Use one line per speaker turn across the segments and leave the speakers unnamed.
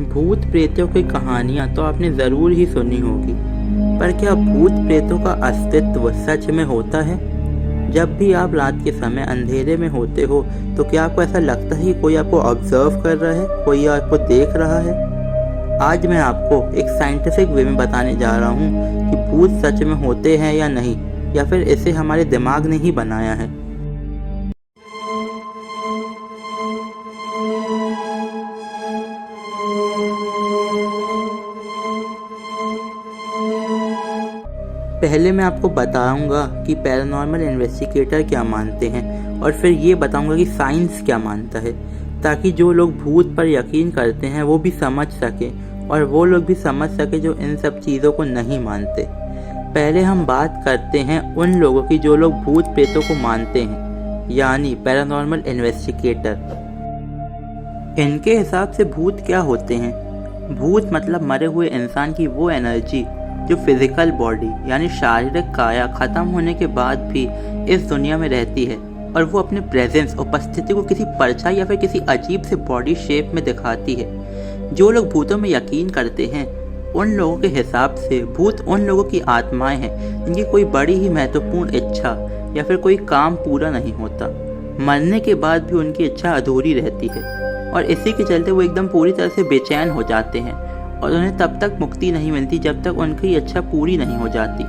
भूत प्रेतों की कहानियाँ तो आपने ज़रूर ही सुनी होगी, पर क्या भूत प्रेतों का अस्तित्व सच में होता है? जब भी आप रात के समय अंधेरे में होते हो तो क्या आपको ऐसा लगता है कि कोई आपको ऑब्जर्व कर रहा है, कोई आपको देख रहा है? आज मैं आपको एक साइंटिफिक वे में बताने जा रहा हूँ कि भूत सच में होते हैं या नहीं, या फिर इसे हमारे दिमाग ने ही बनाया है। पहले मैं आपको बताऊंगा कि पैरानॉर्मल इन्वेस्टिगेटर क्या मानते हैं, और फिर ये बताऊंगा कि साइंस क्या मानता है, ताकि जो लोग भूत पर यकीन करते हैं वो भी समझ सके और वो लोग भी समझ सके जो इन सब चीज़ों को नहीं मानते। पहले हम बात करते हैं उन लोगों की जो लोग भूत प्रेतों को मानते हैं, यानी पैरानॉर्मल इन्वेस्टिगेटर। इनके हिसाब से भूत क्या होते हैं? भूत मतलब मरे हुए इंसान की वो एनर्जी जो फिजिकल बॉडी यानी शारीरिक काया खत्म होने के बाद भी इस दुनिया में रहती है, और वो अपने प्रेजेंस उपस्थिति को किसी परछाई या फिर किसी अजीब से बॉडी शेप में दिखाती है। जो लोग भूतों में यकीन करते हैं उन लोगों के हिसाब से भूत उन लोगों की आत्माएं हैं जिनकी कोई बड़ी ही महत्वपूर्ण इच्छा या फिर कोई काम पूरा नहीं होता। मरने के बाद भी उनकी इच्छा अधूरी रहती है, और इसी के चलते वो एकदम पूरी तरह से बेचैन हो जाते हैं और उन्हें तब तक मुक्ति नहीं मिलती जब तक उनकी इच्छा पूरी नहीं हो जाती।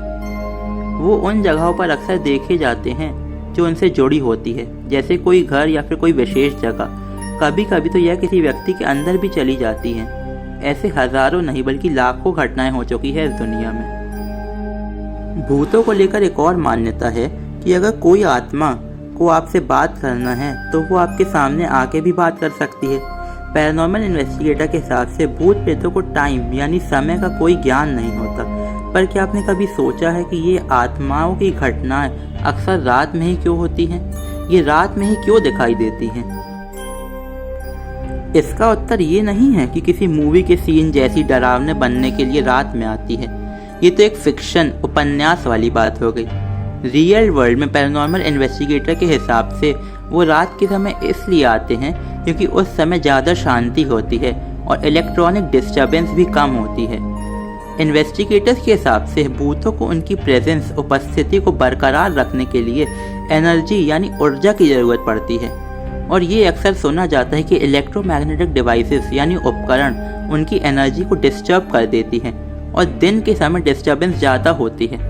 वो उन जगहों पर अक्सर देखे जाते हैं जो उनसे जुड़ी होती है, जैसे कोई घर या फिर कोई विशेष जगह। कभी कभी तो यह किसी व्यक्ति के अंदर भी चली जाती हैं। ऐसे हजारों नहीं बल्कि लाखों घटनाएं हो चुकी है इस दुनिया में। भूतों को लेकर एक और मान्यता है कि अगर कोई आत्मा को आपसे बात करना है तो वो आपके सामने आके भी बात कर सकती है। पैरानॉर्मल इन्वेस्टिगेटर के हिसाब से भूत प्रेतों को टाइम यानी समय का कोई ज्ञान नहीं होता। पर क्या आपने कभी सोचा है कि ये आत्माओं की घटनाएं अक्सर रात में ही क्यों होती हैं? ये रात में ही क्यों दिखाई देती हैं? इसका उत्तर ये नहीं है कि किसी मूवी के सीन जैसी डरावने बनने के लिए रात में आती है। ये तो एक फिक्शन उपन्यास वाली बात हो गई। रियल वर्ल्ड में पैरानॉर्मल इन्वेस्टिगेटर के हिसाब से वो रात के समय इसलिए आते हैं क्योंकि उस समय ज़्यादा शांति होती है और इलेक्ट्रॉनिक डिस्टर्बेंस भी कम होती है। इन्वेस्टिगेटर्स के हिसाब से भूतों को उनकी प्रेजेंस उपस्थिति को बरकरार रखने के लिए एनर्जी यानी ऊर्जा की ज़रूरत पड़ती है, और ये अक्सर सुना जाता है कि इलेक्ट्रोमैग्नेटिक डिवाइसेस यानी उपकरण उनकी एनर्जी को डिस्टर्ब कर देती हैं, और दिन के समय डिस्टर्बेंस ज़्यादा होती है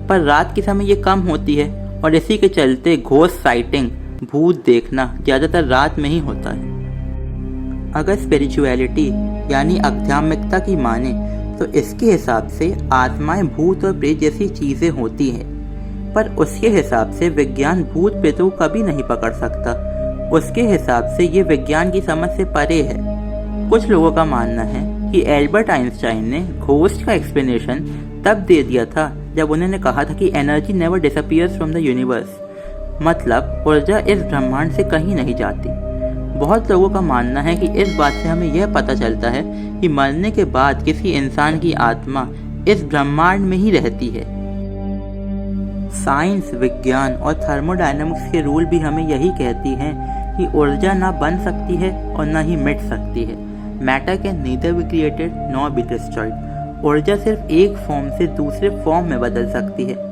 पर रात के समय ये कम होती है, और इसी के चलते घोस्ट साइटिंग भूत देखना ज़्यादातर रात में ही होता है। अगर स्पिरिचुअलिटी यानी आध्यात्मिकता की माने तो इसके हिसाब से आत्माएं भूत और प्रेत जैसी चीज़ें होती हैं, पर उसके हिसाब से विज्ञान भूत प्रेतों को कभी नहीं पकड़ सकता। उसके हिसाब से ये विज्ञान की समझ से परे है। कुछ लोगों का मानना है कि एल्बर्ट आइंस्टाइन ने घोस्ट का एक्सप्लेनेशन तब दे दिया था जब उन्होंने कहा था कि energy never disappears from the universe, मतलब ऊर्जा इस ब्रह्मांड से कहीं नहीं जाती। बहुत लोगों का मानना है कि इस बात से हमें यह पता चलता है कि मरने के बाद किसी इंसान की आत्मा इस ब्रह्मांड में ही रहती है। साइंस, विज्ञान और थर्मोडायनामिक्स के रूल भी हमें यही कहती हैं कि ऊर्जा ना बन सकती है और ना ही मिट सकती है। Matter can neither be created nor be destroyed. ऊर्जा सिर्फ एक फॉर्म से दूसरे फॉर्म में बदल सकती है।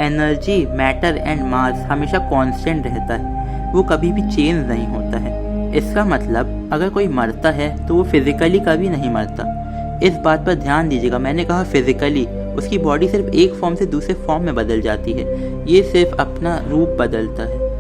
एनर्जी, मैटर एंड मास हमेशा कांस्टेंट रहता है, वो कभी भी चेंज नहीं होता है। इसका मतलब अगर कोई मरता है तो वो फिजिकली कभी नहीं मरता। इस बात पर ध्यान दीजिएगा, मैंने कहा फिजिकली। उसकी बॉडी सिर्फ एक फॉर्म से दूसरे फॉर्म में बदल जाती है, ये सिर्फ अपना रूप बदलता है।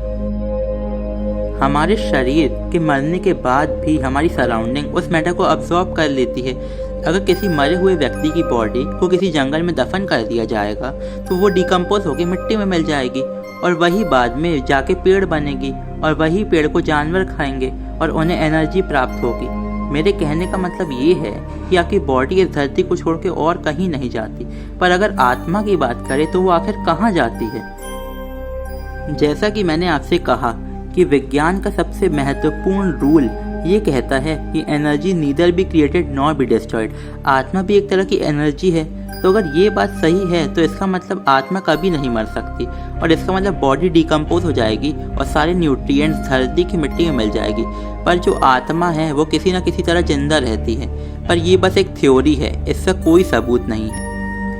हमारे शरीर के मरने के बाद भी हमारी सराउंडिंग उस मैटर को अब्सॉर्ब कर लेती है। अगर किसी मरे हुए व्यक्ति की बॉडी को किसी जंगल में दफन कर दिया जाएगा तो वो डिकम्पोज होकर मिट्टी में मिल जाएगी, और वही बाद में जाके पेड़ बनेगी, और वही पेड़ को जानवर खाएंगे और उन्हें एनर्जी प्राप्त होगी। मेरे कहने का मतलब ये है कि आपकी बॉडी इस धरती को छोड़ के और कहीं नहीं जाती, पर अगर आत्मा की बात करें तो वो आखिर कहाँ जाती है? जैसा कि मैंने आपसे कहा कि विज्ञान का सबसे महत्वपूर्ण रूल ये कहता है कि energy neither be created nor be destroyed. आत्मा भी एक तरह की एनर्जी है। तो अगर ये बात सही है तो इसका मतलब आत्मा कभी नहीं मर सकती, और इसका मतलब बॉडी डिकम्पोज हो जाएगी और सारे न्यूट्रिएंट्स धरती की मिट्टी में मिल जाएगी। पर जो आत्मा है वो किसी न किसी तरह जिंदा रहती है। पर ये बस एक थ्योरी है, इसका कोई सबूत नहीं है।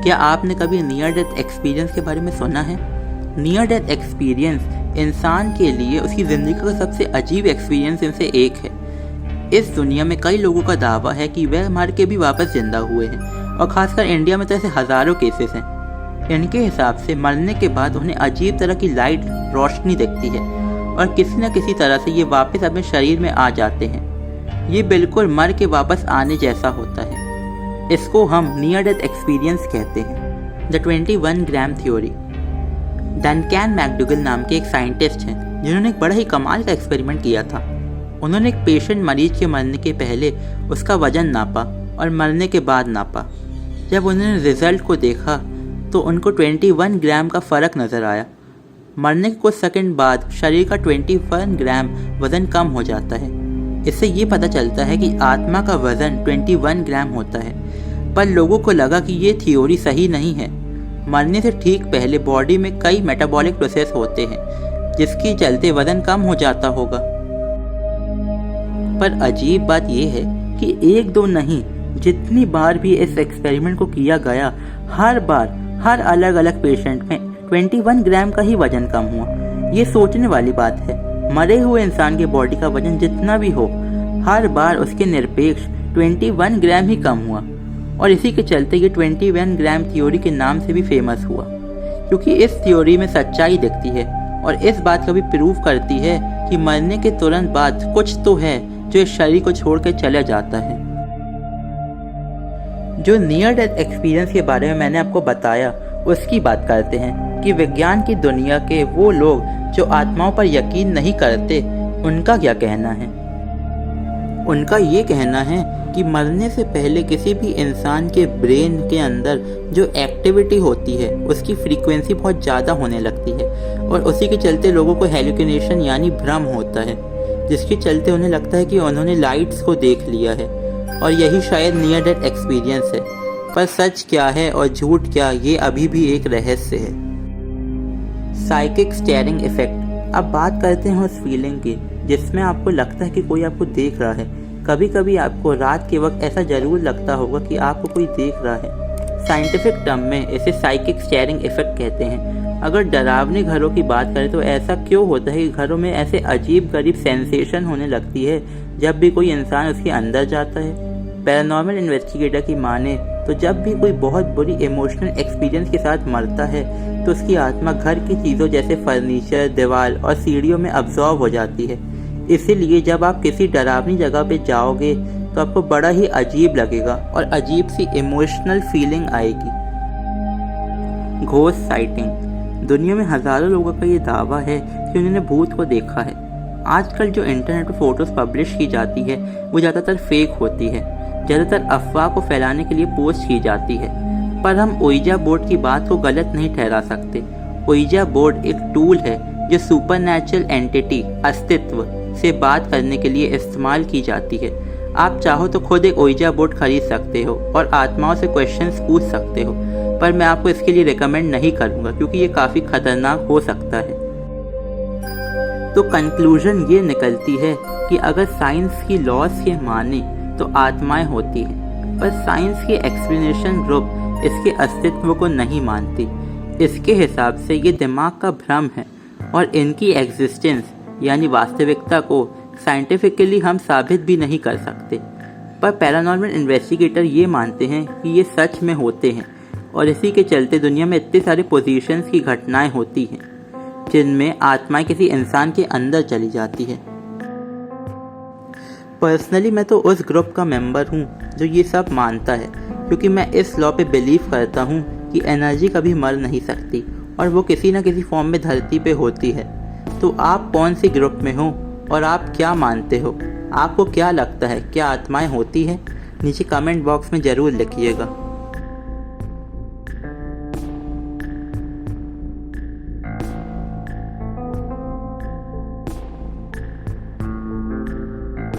क्या आपने कभी नियर डेथ एक्सपीरियंस के बारे में सुना है? नियर डेथ एक्सपीरियंस इंसान के लिए उसकी ज़िंदगी का सबसे अजीब एक्सपीरियंस इनसे एक है। इस दुनिया में कई लोगों का दावा है कि वह मर के भी वापस जिंदा हुए हैं, और ख़ासकर इंडिया में तो ऐसे हज़ारों केसेस हैं। इनके हिसाब से मरने के बाद उन्हें अजीब तरह की लाइट रोशनी दिखती है, और किसी न किसी तरह से ये वापस अपने शरीर में आ जाते हैं। ये बिल्कुल मर के वापस आने जैसा होता है। इसको हम नियर डेथ एक्सपीरियंस कहते हैं। The 21 gram theory. Duncan MacDougall नाम के एक साइंटिस्ट हैं जिन्होंने एक बड़ा ही कमाल का एक्सपेरिमेंट किया था। उन्होंने एक पेशेंट मरीज के मरने के पहले उसका वजन नापा और मरने के बाद नापा। जब उन्होंने रिजल्ट को देखा तो उनको 21 ग्राम का फ़र्क नज़र आया। मरने के कुछ सेकंड बाद शरीर का 21 ग्राम वज़न कम हो जाता है। इससे ये पता चलता है कि आत्मा का वज़न 21 ग्राम होता है। पर लोगों को लगा कि ये थ्योरी सही नहीं है। मरने से ठीक पहले बॉडी में कई मेटाबॉलिक प्रोसेस होते हैं जिसके चलते वज़न कम हो जाता होगा। पर अजीब बात यह है कि एक दो नहीं, जितनी बार भी इस एक्सपेरिमेंट को किया गया, हर बार हर अलग अलग पेशेंट में 21 ग्राम का ही वजन कम हुआ। ये सोचने वाली बात है। मरे हुए इंसान के बॉडी का वजन जितना भी हो, हर बार उसके निरपेक्ष 21 ग्राम ही कम हुआ। और इसी के चलते ये 21 ग्राम थ्योरी के नाम से भी फेमस हुआ, क्योंकि इस थ्योरी में सच्चाई दिखती है और इस बात का भी प्रूव करती है कि मरने के तुरंत बाद कुछ तो है जो इस शरीर को छोड़ कर चला जाता है। जो नियर डेथ एक्सपीरियंस के बारे में मैंने आपको बताया, उसकी बात करते हैं कि विज्ञान की दुनिया के वो लोग जो आत्माओं पर यकीन नहीं करते, उनका क्या कहना है। उनका ये कहना है कि मरने से पहले किसी भी इंसान के ब्रेन के अंदर जो एक्टिविटी होती है उसकी फ्रीक्वेंसी बहुत ज़्यादा होने लगती है, और उसी के चलते लोगों को हेलुसिनेशन यानी भ्रम होता है, जिसके चलते उन्हें लगता है कि उन्होंने लाइट्स को देख लिया है, और यही शायद नियर डेथ एक्सपीरियंस है। पर सच क्या है और झूठ क्या, ये अभी भी एक रहस्य है। Psychic steering effect. अब बात करते हैं उस फीलिंग की जिसमें आपको लगता है कि कोई आपको देख रहा है। कभी कभी आपको रात के वक्त ऐसा ज़रूर लगता होगा कि आपको कोई देख रहा है। साइंटिफिक टर्म में इसे साइकिक स्टेयरिंग इफेक्ट कहते हैं। अगर डरावने घरों की बात करें तो ऐसा क्यों होता है कि घरों में ऐसे अजीब गरीब सेंसेशन होने लगती है जब भी कोई इंसान उसके अंदर जाता है। पैरानॉर्मल इन्वेस्टिगेटर की माने तो जब भी कोई बहुत बुरी इमोशनल एक्सपीरियंस के साथ मरता है तो उसकी आत्मा घर की चीज़ों जैसे फर्नीचर, दीवार और सीढ़ियों में अब्जॉर्ब हो जाती है। इसीलिए जब आप किसी डरावनी जगह पे जाओगे तो आपको बड़ा ही अजीब लगेगा और अजीब सी इमोशनल फीलिंग आएगी। Ghost sighting. दुनिया में हज़ारों लोगों का ये दावा है कि उन्होंने भूत को देखा है। आजकल जो इंटरनेट पर फोटोज़ पब्लिश की जाती है वो ज़्यादातर फेक होती है, ज़्यादातर अफवाह को फैलाने के लिए पोस्ट की जाती है। पर हम ओइजा बोर्ड की बात को गलत नहीं ठहरा सकते। ओइजा बोर्ड एक टूल है जो सुपरनैचुरल एंटिटी अस्तित्व से बात करने के लिए इस्तेमाल की जाती है। आप चाहो तो खुद एक ओइजा बोर्ड खरीद सकते हो और आत्माओं से क्वेश्चंस पूछ सकते हो, पर मैं आपको इसके लिए रिकमेंड नहीं करूँगा क्योंकि ये काफ़ी खतरनाक हो सकता है। तो कंक्लूजन ये निकलती है कि अगर साइंस की लॉज के माने तो आत्माएं होती हैं, पर साइंस के एक्सप्लेनेशन ग्रुप इसके अस्तित्व को नहीं मानती। इसके हिसाब से ये दिमाग का भ्रम है और इनकी एग्जिस्टेंस यानी वास्तविकता को साइंटिफिकली हम साबित भी नहीं कर सकते। पर पैरानॉर्मल इन्वेस्टिगेटर ये मानते हैं कि ये सच में होते हैं, और इसी के चलते दुनिया में इतने सारे पोजीशंस की घटनाएं होती हैं जिनमें आत्माएं किसी इंसान के अंदर चली जाती है। पर्सनली मैं तो उस ग्रुप का मेंबर हूँ जो ये सब मानता है, क्योंकि मैं इस लॉ पे बिलीव करता हूँ कि एनर्जी कभी मर नहीं सकती और वो किसी न किसी फॉर्म में धरती पे होती है। तो आप कौन सी ग्रुप में हो और आप क्या मानते हो? आपको क्या लगता है, क्या आत्माएं होती हैं? नीचे कमेंट बॉक्स में ज़रूर लिखिएगा।